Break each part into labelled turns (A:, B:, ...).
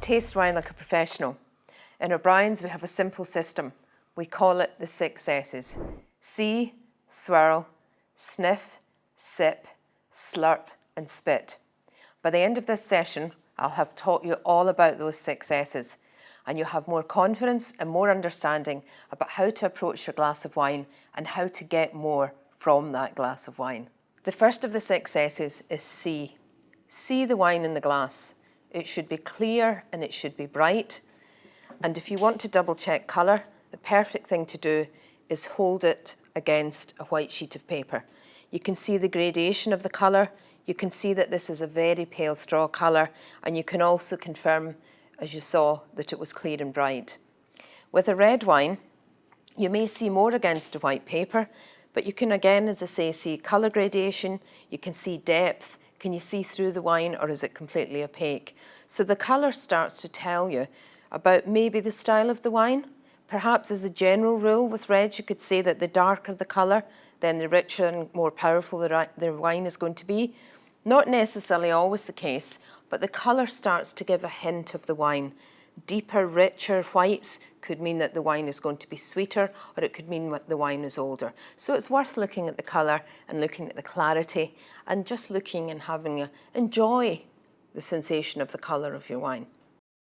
A: taste wine like a professional. In O'Brien's we have a simple system. We call it the 6 S's. See, swirl, sniff, sip, slurp and spit. By the end of this session, I'll have taught you all about those 6 S's, and you'll have more confidence and more understanding about how to approach your glass of wine and how to get more from that glass of wine. The first of the 6 S's is see. See the wine in the glass. It should be clear and it should be bright. And if you want to double check colour, the perfect thing to do is hold it against a white sheet of paper. You can see the gradation of the colour. You can see that this is a very pale straw colour, and you can also confirm, as you saw, that it was clear and bright. With a red wine, you may see more against a white paper, but you can again, as I say, see colour gradation, you can see depth. Can you see through the wine, or is it completely opaque? So the colour starts to tell you about maybe the style of the wine. Perhaps as a general rule with reds, you could say that the darker the colour, then the richer and more powerful the wine is going to be. Not necessarily always the case, but the colour starts to give a hint of the wine. Deeper, richer whites could mean that the wine is going to be sweeter, or it could mean that the wine is older. So it's worth looking at the colour and looking at the clarity and just looking and enjoy the sensation of the colour of your wine.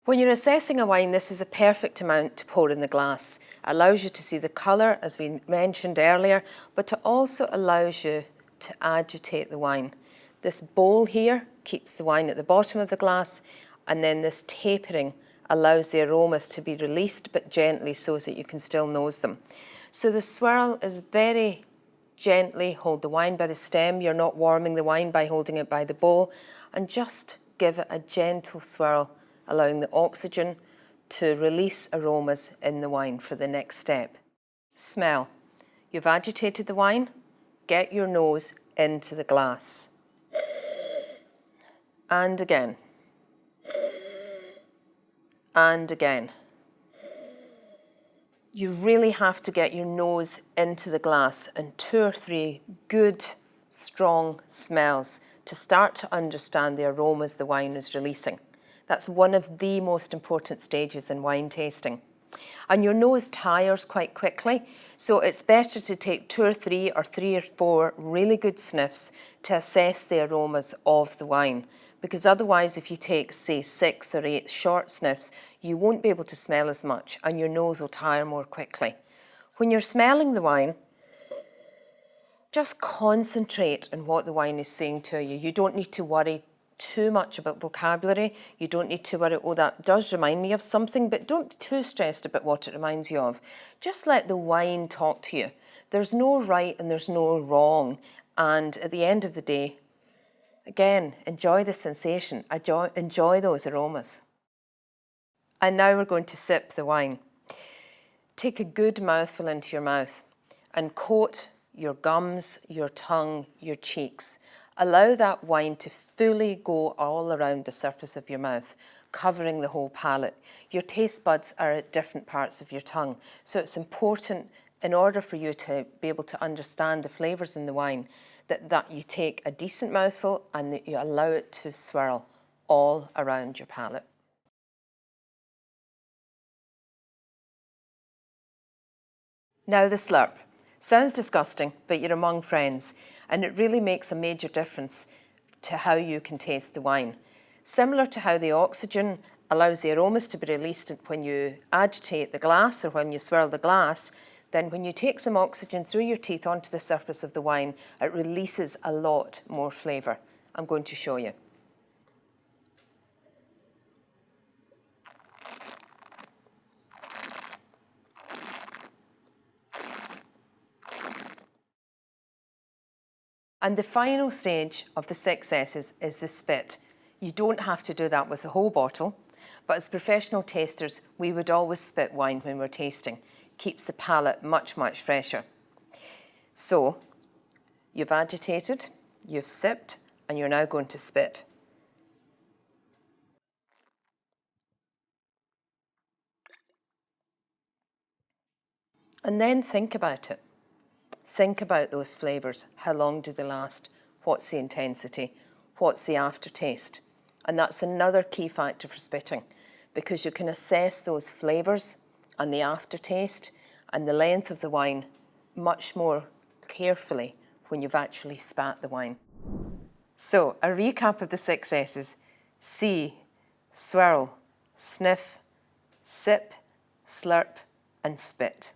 A: When you're assessing a wine, this is a perfect amount to pour in the glass. It allows you to see the colour, as we mentioned earlier, but it also allows you to agitate the wine. This bowl here keeps the wine at the bottom of the glass, and then this tapering allows the aromas to be released, but gently, so that you can still nose them. So the swirl is very gently hold the wine by the stem. You're not warming the wine by holding it by the bowl, and just give it a gentle swirl, allowing the oxygen to release aromas in the wine for the next step. Smell. You've agitated the wine. Get your nose into the glass. And again. And again. You really have to get your nose into the glass and 2 or 3 good, strong smells to start to understand the aromas the wine is releasing. That's one of the most important stages in wine tasting. And your nose tires quite quickly, so it's better to take 2 or 3 or 3 or 4 really good sniffs to assess the aromas of the wine. Because otherwise, if you take, say, 6 or 8 short sniffs, you won't be able to smell as much and your nose will tire more quickly. When you're smelling the wine, just concentrate on what the wine is saying to you. You don't need to worry too much about vocabulary. You don't need to worry, oh, that does remind me of something, but don't be too stressed about what it reminds you of. Just let the wine talk to you. There's no right and there's no wrong. And at the end of the day, again, enjoy the sensation, enjoy those aromas. And now we're going to sip the wine. Take a good mouthful into your mouth and coat your gums, your tongue, your cheeks. Allow that wine to fully go all around the surface of your mouth, covering the whole palate. Your taste buds are at different parts of your tongue, so it's important, in order for you to be able to understand the flavours in the wine, that you take a decent mouthful and that you allow it to swirl all around your palate. Now the slurp. Sounds disgusting, but you're among friends, and it really makes a major difference to how you can taste the wine. Similar to how the oxygen allows the aromas to be released when you agitate the glass or when you swirl the glass, then when you take some oxygen through your teeth onto the surface of the wine, it releases a lot more flavour. I'm going to show you. And the final stage of the 6 S's is the spit. You don't have to do that with the whole bottle, but as professional tasters, we would always spit wine when we're tasting. Keeps the palate much, much fresher. So, you've agitated, you've sipped, and you're now going to spit. And then think about it. Think about those flavours. How long do they last? What's the intensity? What's the aftertaste? And that's another key factor for spitting, because you can assess those flavours and the aftertaste and the length of the wine much more carefully when you've actually spat the wine. So, a recap of the 6 S's: see, swirl, sniff, sip, slurp and spit.